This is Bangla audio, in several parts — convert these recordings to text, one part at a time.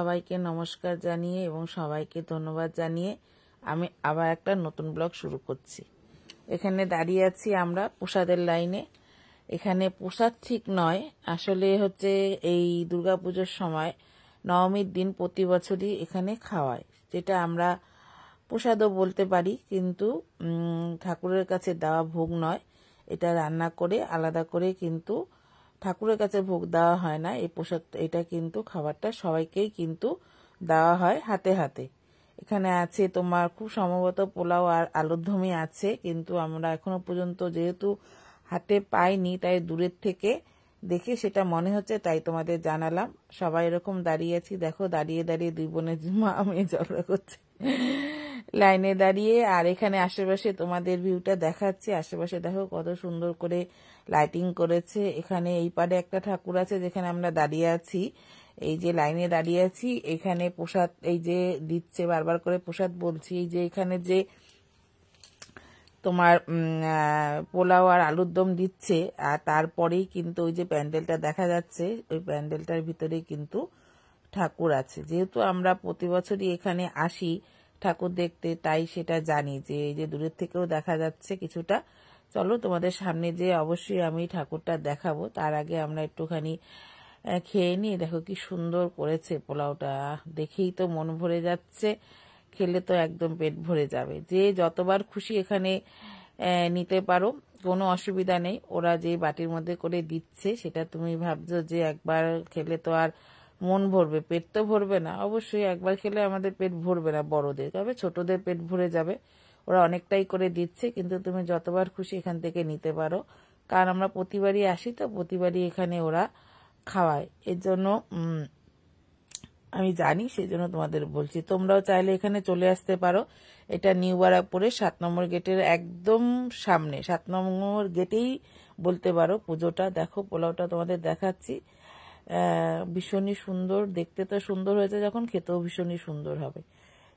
সবাইকে নমস্কার জানিয়ে এবং সবাইকে ধন্যবাদ জানিয়ে আমি আবার একটা নতুন ব্লগ শুরু করছি। এখানে দাঁড়িয়ে আছি আমরা প্রসাদের লাইনে। এখানে প্রসাদ ঠিক নয়, আসলে হচ্ছে এই দুর্গাপুজোর সময় নবমীর দিন প্রতি বছরই এখানে খাওয়ায়, যেটা আমরা প্রসাদও বলতে পারি, কিন্তু ঠাকুরের কাছে দেওয়া ভোগ নয়। এটা রান্না করে আলাদা করে কিন্তু ঠাকুরের কাছে ভোগ দেওয়া হয় না। এই প্রসাদ, এটা কিন্তু খাবারটা সবাইকেই কিন্তু দেওয়া হয় হাতে হাতে। এখানে আছে তোমার খুব সম্ভবত পোলাও আর আলুর দমই আছে, কিন্তু আমরা এখনো পর্যন্ত যেহেতু হাতে পাইনি, তাই দূরের থেকে দেখে সেটা মনে হচ্ছে, তাই তোমাদের জানালাম। সবাই এরকম দাঁড়িয়ে আছি, দেখো দাঁড়িয়ে দাঁড়িয়ে দুই বোনের মা মেয়ে ঝগড়া করছে লাইনে দাঁড়িয়ে। আর এখানে আশেপাশে তোমাদের ভিউটা দেখাচ্ছি। আশেপাশে দেখো কত সুন্দর করে লাইটিং করেছে। এখানে এই পারে একটা ঠাকুর আছে যেখানে আমরা দাঁড়িয়ে আছি, এই যে লাইনে দাঁড়িয়ে আছি। এখানে প্রসাদ এই যে দিচ্ছে, বারবার করে প্রসাদ বলছি, এই যে এখানে যে তোমার পোলাও আর আলুর দম দিচ্ছে, আর তারপরেই কিন্তু ওই যে প্যান্ডেলটা দেখা যাচ্ছে, ওই প্যান্ডেলটার ভিতরেই কিন্তু ঠাকুর আছে। যেহেতু আমরা প্রতি বছরই এখানে আসি ঠাকুর দেখতে, তাই সেটা জানি যে এই যে দূরের থেকেও দেখা যাচ্ছে কিছুটা। চলো তোমাদের সামনে যে অবশ্যই আমি ঠাকুরটা দেখাবো, তার আগে আমরা একটুখানি খেয়ে নিই। দেখো কি সুন্দর করেছে পোলাওটা, দেখেই তো মন ভরে যাচ্ছে, খেলে তো একদম পেট ভরে যাবে। যে যতবার খুশি এখানে নিতে পারো, কোনো অসুবিধা নেই। ওরা যে বাটির মধ্যে করে দিচ্ছে, সেটা তুমি ভাবছো যে একবার খেলে তো আর মন ভরবে, পেট তো ভরবে না। অবশ্যই একবার খেলে আমাদের পেট ভরবে না বড়দের, তবে ছোটদের পেট ভরে যাবে। ওরা অনেকটাই করে দিচ্ছে, কিন্তু তুমি যতবার খুশি এখান থেকে নিতে পারো, কারণ আমরা প্রতিবারই আসি, তো প্রতিবারই এখানে ওরা খাওয়ায়। এর জন্য আমি জানি, সেই জন্য তোমাদের বলছি। তোমরাও চাইলে এখানে চলে আসতে পারো। এটা নিউ বারাকপুরে 7 নম্বর গেটের একদম সামনে, 7 নম্বর গেটেই বলতে পারো পুজোটা। দেখো পোলাওটা তোমাদের দেখাচ্ছি, ভীষণই সুন্দর দেখতে। তো সুন্দর হয়েছে যখন, খেতেও ভীষণই সুন্দর হবে।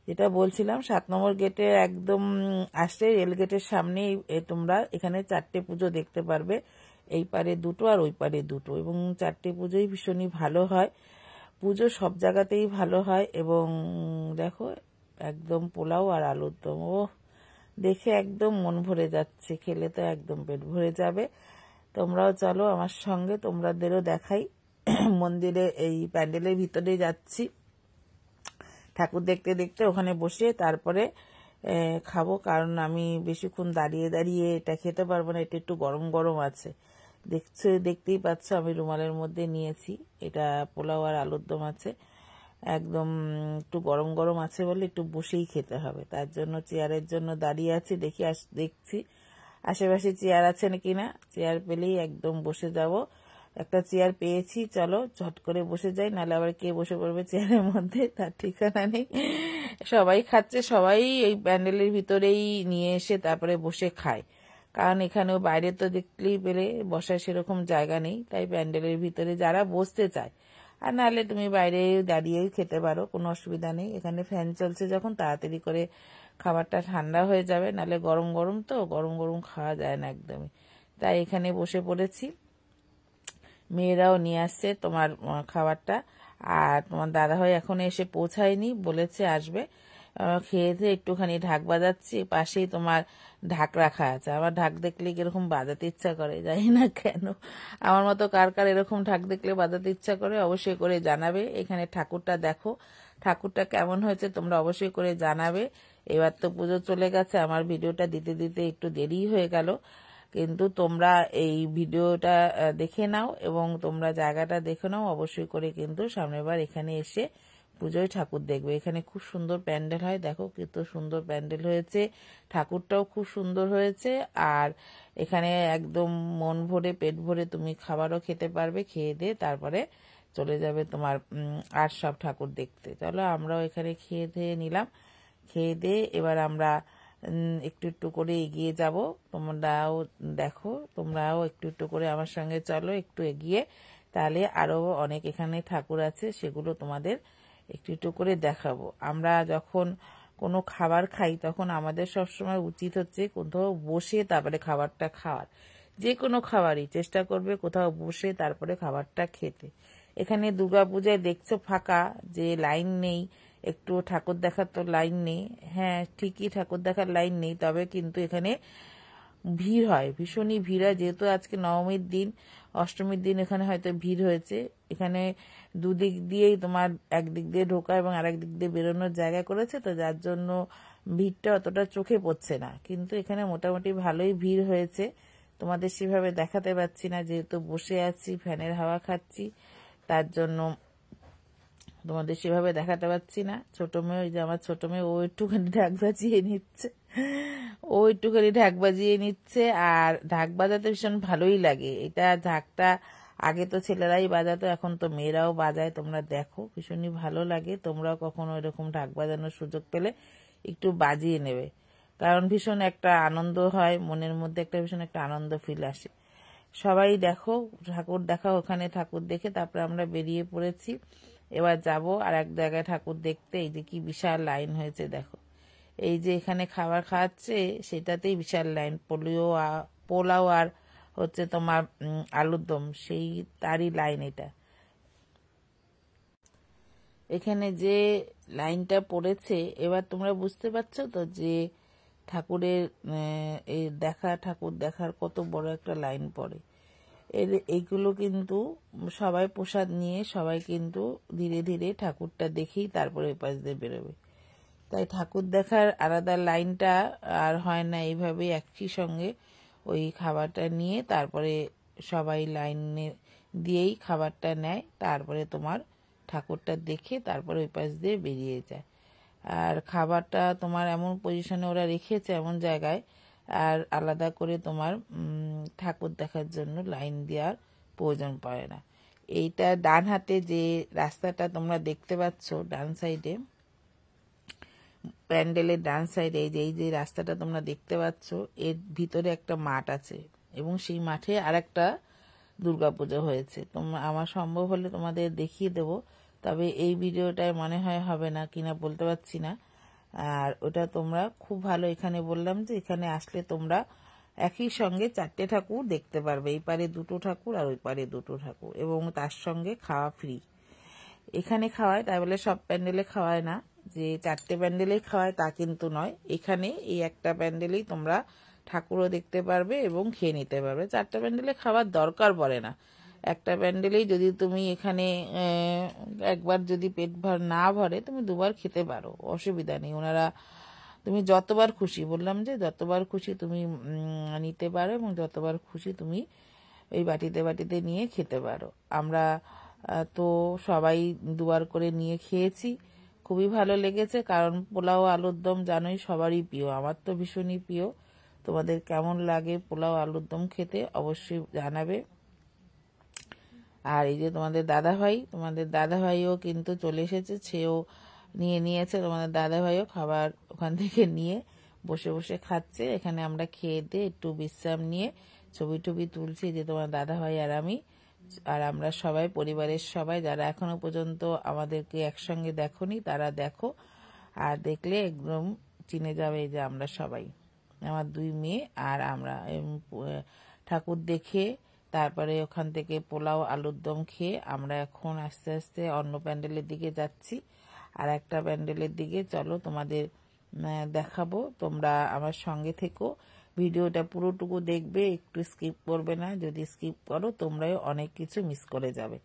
যেটা বলছিলাম, 7 নম্বর গেটের একদম আসলে রেল গেটের সামনেই তোমরা এখানে 4টে পুজো দেখতে পারবে, এই পারে দুটো আর ওই পারে দুটো, এবং 4টে পুজোই ভীষণই ভালো হয়। পুজো সব জায়গাতেই ভালো হয়। এবং দেখো একদম পোলাও আর আলুর দম, ও দেখে একদম মন ভরে যাচ্ছে, খেলে তো একদম পেট ভরে যাবে। তোমরাও চলো আমার সঙ্গে, তোমাদেরও দেখাই। মন্দিরে এই প্যান্ডেলের ভিতরে যাচ্ছি ঠাকুর দেখতে দেখতে, ওখানে বসে তারপরে খাবো, কারণ আমি বেশিক্ষণ দাঁড়িয়ে দাঁড়িয়ে এটা খেতে পারবো না। এটা একটু গরম গরম আছে, দেখতেই পাচ্ছ আমি রুমালের মধ্যে নিয়েছি। এটা পোলাও আর আলুর দম আছে, একদম একটু গরম গরম আছে বলে একটু বসেই খেতে হবে। তার জন্য চেয়ারের জন্য দাঁড়িয়ে আছি, দেখছি আশেপাশে চেয়ার আছে নাকি না। চেয়ার পেলেই একদম বসে যাব। একটা চেয়ার পেয়েছি, চলো ঝট করে বসে যাই, নাহলে আবার কে বসে পড়বে চেয়ারের মধ্যে তার ঠিকানা নেই। সবাই খাচ্ছে, সবাই এই প্যান্ডেলের ভিতরেই নিয়ে এসে তারপরে বসে খায়, কারণ এখানেও বাইরে তো দেখলেই পেলে বসার সেরকম জায়গা নেই, তাই প্যান্ডেলের ভিতরে যারা বসতে চায়। আর নাহলে তুমি বাইরে দাঁড়িয়েই খেতে পারো, কোনো অসুবিধা নেই। এখানে ফ্যান চলছে যখন, তাড়াতাড়ি করে খাবারটা ঠান্ডা হয়ে যাবে, নাহলে গরম গরম তো, গরম গরম খাওয়া যায় না একদমই। তাই এখানে বসে পড়েছি। মেয়েরাও নিয়ে আসছে তোমার খাবারটা, আর তোমার দাদাভাই এখন এসে পৌঁছায়নি, বলেছে আসবে। খেয়ে দিয়ে একটুখানি ঢাক বাজাচ্ছি, পাশেই তোমার ঢাক রাখা আছে। আমার ঢাক দেখলে কিরকম বাজাতে ইচ্ছা করে, জানি না কেন। আমার মতো কার কার এরকম ঢাক দেখলে বাজাতে ইচ্ছা করে অবশ্যই করে জানাবে। এখানে ঠাকুরটা দেখো, ঠাকুরটা কেমন হয়েছে তোমরা অবশ্যই করে জানাবে। এবার তো পুজো চলে গেছে, আমার ভিডিওটা দিতে দিতে একটু দেরি হয়ে গেল, কিন্তু তোমরা এই ভিডিওটা দেখে নাও এবং তোমরা জায়গাটা দেখে নাও অবশ্যই করে, কিন্তু সামনের বার এখানে এসে পুজোয় ঠাকুর দেখবে। এখানে খুব সুন্দর প্যান্ডেল হয়, দেখো কত সুন্দর প্যান্ডেল হয়েছে, ঠাকুরটাও খুব সুন্দর হয়েছে। আর এখানে একদম মন ভরে পেট ভরে তুমি খাবারও খেতে পারবে, খেয়ে দিয়ে তারপরে চলে যাবে তোমার আর সব ঠাকুর দেখতে। চলো আমরাও এখানে খেয়ে দিয়ে নিলাম, খেয়ে দিয়ে এবার আমরা একটু একটু করে এগিয়ে যাব। তোমরাও দেখো, তোমরাও একটু একটু করে আমার সঙ্গে চলো একটু এগিয়ে, তাহলে আরো অনেক এখানে ঠাকুর আছে, সেগুলো তোমাদের একটু একটু করে দেখাবো। আমরা যখন কোনো খাবার খাই তখন আমাদের সবসময় উচিত হচ্ছে কোথাও বসে তারপরে খাবারটা খাওয়ার। যে কোনো খাবারই চেষ্টা করবে কোথাও বসে তারপরে খাবারটা খেতে, এখানে দুর্গাপূজায় দেখছো ফাঁকা, যে লাইন নেই, একটু ঠাকুর দেখার তো লাইন নেই। হ্যাঁ ঠিকই, ঠাকুর দেখার লাইন নেই, তবে কিন্তু এখানে ভিড় হয়, ভীষণই ভিড় হয়। যেহেতু আজকে নবমীর দিন, অষ্টমীর দিন এখানে হয়তো ভিড় হয়েছে। এখানে দুদিক দিয়েই তোমার একদিক দিয়ে ঢোকা এবং আরেক দিক দিয়ে বেরোনোর জায়গা করেছে, তো যার জন্য ভিড়টা অতটা চোখে পড়ছে না। কিন্তু এখানে মোটামুটি ভালোই ভিড় হয়েছে। তোমাদের সেভাবে দেখাতে পারছি না, যেহেতু বসে আছি, ফ্যানের হাওয়া খাচ্ছি, তার জন্য তোমাদের সেভাবে দেখাতে পারছি না। ছোট মেয়ে, ওই যে আমার ছোট মেয়ে, ও একটুখানি ঢাক বাজিয়ে নিচ্ছে, আর ঢাক বাজাতে ভীষণ ভালোই লাগে। এটা ঢাকটা আগে তো ছেলেরাই বাজাতো, এখন তো মেয়েরাও বাজায়, তোমরা দেখো ভীষণই ভালো লাগে। তোমরাও কখনো এরকম ঢাক বাজানোর সুযোগ পেলে একটু বাজিয়ে নেবে, কারণ ভীষণ একটা আনন্দ হয়, মনের মধ্যে একটা ভীষণ একটা আনন্দ ফিল আসে। সবাই দেখো ঠাকুর দেখা, ওখানে ঠাকুর দেখে তারপরে আমরা বেরিয়ে পড়েছি। এবার যাব আর এক জায়গায় ঠাকুর দেখতে। এই যে কি বিশাল লাইন হয়েছে দেখো, এই যে এখানে খাবার খাওয়াচ্ছে সেটাতেই বিশাল লাইন, পোলাও আর হচ্ছে তোমার আলুর দম, সেই তারই লাইন এটা। এখানে যে লাইনটা পড়েছে, এবার তোমরা বুঝতে পারছো তো যে ঠাকুরের এই ঠাকুর দেখার কত বড় একটা লাইন পড়ে। এইগুলো কিন্তু সবাই প্রসাদ নিয়ে সবাই কিন্তু ধীরে ধীরে ঠাকুরটা দেখেই তারপরে পাশ দিয়ে বেরোবে। তাই ঠাকুর দেখার আলাদা লাইনটা আর হয় না, এইভাবে একই সঙ্গে ওই খাবারটা নিয়ে তারপরে সবাই লাইনে দিয়েই খাবারটা নেয়, তারপরে তোমার ঠাকুরটা দেখে তারপরে ওই পাশ দিয়ে বেরিয়ে যায়। আর খাবারটা তোমার এমন পজিশনে ওরা রেখেছে, এমন জায়গায়, আর আলাদা করে তোমার ঠাকুর দেখার জন্য লাইন দেওয়ার প্রয়োজন পড়ে না। এইটা ডান হাতে যে রাস্তাটা তোমরা দেখতে পাচ্ছ, ডান সাইডে, প্যান্ডেলের ডান সাইডে এই যে রাস্তাটা তোমরা দেখতে পাচ্ছ, এর ভিতরে একটা মাঠ আছে এবং সেই মাঠে আরেকটা দুর্গাপুজো হয়েছে। আমার সম্ভব হলে তোমাদের দেখিয়ে দেব, তবে এই ভিডিওটায় মনে হয় হবে না কিনা বলতে পারছি না। আর ওটা তোমরা খুব ভালো, এখানে বললাম যে এখানে আসলে তোমরা একই সঙ্গে 4টে ঠাকুর দেখতে পারবে, এই পারে 2টো ঠাকুর আর ওই পারে 2টো ঠাকুর, এবং তার সঙ্গে খাওয়া ফ্রি। এখানে খাওয়ায়, তাই বলে সব প্যান্ডেলে খাওয়ায় না, যে 4টে প্যান্ডেলেই খাওয়ায় তা কিন্তু নয়। এখানে এই একটা প্যান্ডেলেই তোমরা ঠাকুরও দেখতে পারবে এবং খেয়ে নিতে পারবে। 4টে প্যান্ডেলে খাওয়ার দরকার পড়ে না, একটা প্যান্ডেলেই যদি তুমি এখানে একবার যদি পেট না ভরে তুমি 2বার খেতে পারো, অসুবিধা নেই। ওনারা তুমি যতবার খুশি, বললাম যে যতবার খুশি তুমি নিতে পারো এবং যতবার খুশি তুমি এই বাটিতে বাটিতে নিয়ে খেতে পারো। আমরা তো সবাই 2বার করে নিয়ে খেয়েছি, খুবই ভালো লেগেছে, কারণ পোলাও আলুর দম জানোই সবারই প্রিয়, আমার তো ভীষণই প্রিয়। তোমাদের কেমন লাগে পোলাও আলুর দম খেতে অবশ্যই জানাবে। আর এই যে তোমাদের দাদাভাইও কিন্তু চলে এসেছে, সেও নিয়ে নিয়েছে। তোমাদের দাদাভাইও খাবার ওখান থেকে নিয়ে বসে বসে খাচ্ছে। এখানে আমরা খেয়ে দিয়ে একটু বিশ্রাম নিয়ে ছবি টবি তুলছি, যে তোমার দাদাভাই আর আমি, আর আমরা সবাই পরিবারের সবাই, যারা এখনো পর্যন্ত আমাদেরকে একসঙ্গে দেখোনি তারা দেখো, আর দেখলে একদম চিনে যাবে যে আমরা সবাই, আমার 2 মেয়ে আর আমরা। ঠাকুর দেখে তারপরে ওখান থেকে পোলাও আলুর দম খেয়ে আমরা এখন আস্তে আস্তে অন্য প্যান্ডেলের দিকে যাচ্ছি। আর একটা প্যান্ডেলের দিকে চলো তোমাদের দেখাবো, তোমরা আমার সঙ্গে থেকো, ভিডিওটা পুরোটুকু দেখবে, একটু স্কিপ করবে না। যদি স্কিপ করো তোমরাও অনেক কিছু মিস করে যাবে।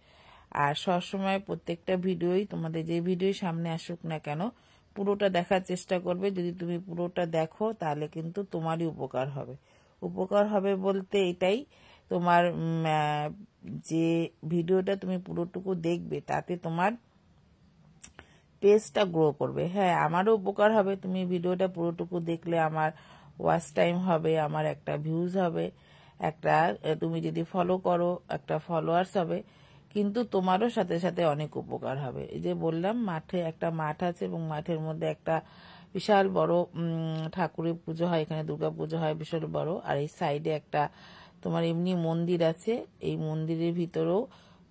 আর সবসময় প্রত্যেকটা ভিডিওই, তোমাদের যে ভিডিও সামনে আসুক না কেন, পুরোটা দেখার চেষ্টা করবে। যদি তুমি পুরোটা দেখো তাহলে কিন্তু তোমারই উপকার হবে। উপকার হবে বলতে এটাই, তোমার যে ভিডিওটা তুমি পুরোটুকু দেখবে তাতে তোমার পেজটা গ্রো করবে। হ্যাঁ, আমারও উপকার হবে, তুমি ভিডিওটা পুরোটুকু দেখলে আমার ওয়াচ টাইম হবে, আমার একটা ভিউজ হবে, একটা তুমি যদি ফলো করো একটা ফলোয়ার্স হবে, কিন্তু তোমারও সাথে সাথে অনেক উপকার হবে। এই যে বললাম মাঠে একটা মাঠ আছে এবং মাঠের মধ্যে একটা বিশাল বড় ঠাকুরের পুজো হয়, এখানে দুর্গা পুজো হয় বিশাল বড়। আর এই সাইডে একটা তোমার এমনি মন্দির আছে, এই মন্দিরের ভিতরেও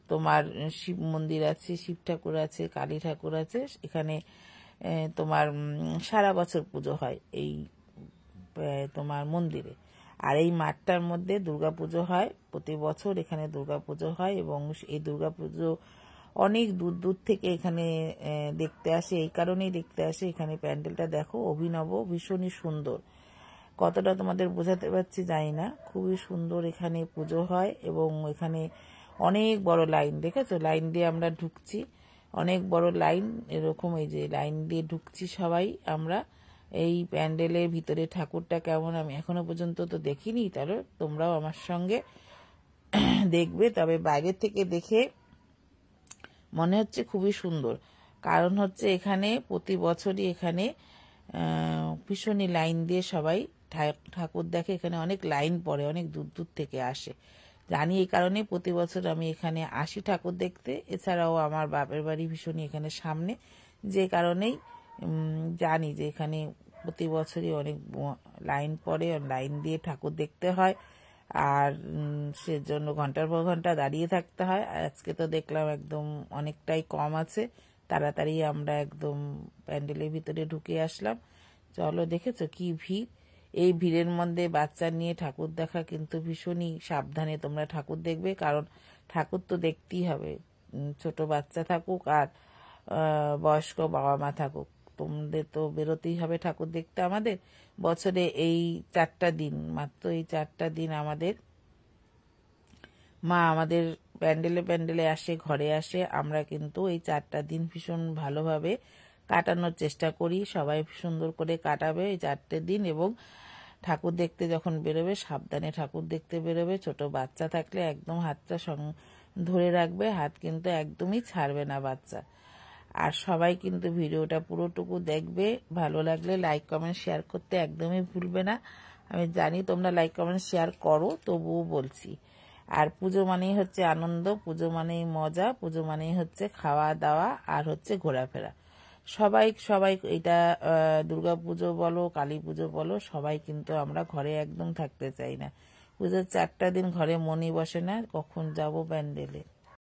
তোমার শিব মন্দির আছে, শিব ঠাকুর আছে, কালী ঠাকুর আছে। এখানে তোমার সারা বছর পুজো হয় এই তোমার মন্দিরে। আর এই মাঠটার মধ্যে দুর্গাপুজো হয় প্রতি বছর, এখানে দুর্গাপুজো হয় এবং এই দুর্গাপুজো অনেক দূর দূর থেকে এখানে দেখতে আসে, এই কারণেই দেখতে আসে। এখানে প্যান্ডেলটা দেখো, অভিনব, ভীষণই সুন্দর। কতটা তোমাদের বোঝাতে পারছি জানি না, খুবই সুন্দর এখানে পুজো হয়। এবং এখানে অনেক বড় লাইন, দেখেছো? লাইন দিয়ে আমরা ঢুকছি, অনেক বড় লাইন, এরকম এই যে লাইন দিয়ে ঢুকছি সবাই আমরা এই প্যান্ডেলের ভিতরে। ঠাকুরটা কেমন আমি এখনো পর্যন্ত তো দেখিনি, তাহলে তোমরাও আমার সঙ্গে দেখবে। তবে বাইরে থেকে দেখে মনে হচ্ছে খুবই সুন্দর, কারণ হচ্ছে এখানে প্রতি বছরই এখানে ভীষণই লাইন দিয়ে সবাই ঠাকুর দেখে। এখানে অনেক লাইন পড়ে, অনেক দূর দূর থেকে আসে। জানি এই কারণে প্রতি বছর আমি এখানে আসি ঠাকুর দেখতে। এছাড়াও আমার বাপের বাড়ি ভীষণই এখানে সামনে, যে কারণেই জানি যে এখানে প্রতি বছরই অনেক লাইন পড়ে, লাইন দিয়ে ঠাকুর দেখতে হয়। আর সেজন্য ঘন্টার পর ঘন্টা দাঁড়িয়ে থাকতে হয়। আজকে তো দেখলাম একদম অনেকটাই কম আছে, তাড়াতাড়ি আমরা একদম প্যান্ডেলের ভিতরে ঢুকে আসলাম। চলো, দেখেছো কি ভিড়! এই ভিড়ের মধ্যে বাচ্চা নিয়ে ঠাকুর দেখা কিন্তু ভীষণই সাবধানে তোমরা ঠাকুর দেখবে, কারণ ঠাকুর তো দেখতেই হবে, ছোট বাচ্চা থাকুক আর বয়স্ক বাবা মা থাকুক, তোমাদের তো বেরোতেই হবে ঠাকুর দেখতে। আমাদের বছরে এই 4টা দিন, মাত্র এই 4টা দিন আমাদের মা আমাদের প্যান্ডেলে প্যান্ডেলে আসে, ঘরে আসে। আমরা কিন্তু এই 4টা দিন ভীষণ ভালোভাবে কাটানোর চেষ্টা করি। সবাই সুন্দর করে কাটাবে এই 4টে দিন। এবং ঠাকুর দেখতে যখন বেরোবে সাবধানে ঠাকুর দেখতে বেরোবে। ছোট বাচ্চা থাকলে একদম হাতটা ধরে রাখবে, হাত কিন্তু একদমই ছাড়বে না বাচ্চা। আর সবাই কিন্তু ভিডিওটা পুরোটুকু দেখবে। ভালো লাগলে লাইক কমেন্ট শেয়ার করতে একদমই ভুলবে না। আমি জানি তোমরা লাইক কমেন্ট শেয়ার করো, তবুও বলছি। আর পুজো মানেই হচ্ছে আনন্দ, পুজো মানেই মজা, পুজো মানেই হচ্ছে খাওয়া দাওয়া আর হচ্ছে ঘোরাফেরা। সবাই সবাই এটা দুর্গা পুজো বলো, কালী পুজো বলো, সবাই কিন্তু আমরা ঘরে একদম থাকতে চাই না। পুজোর 4টা দিন ঘরে মনই বসে না, কখন যাব প্যান্ডেলে।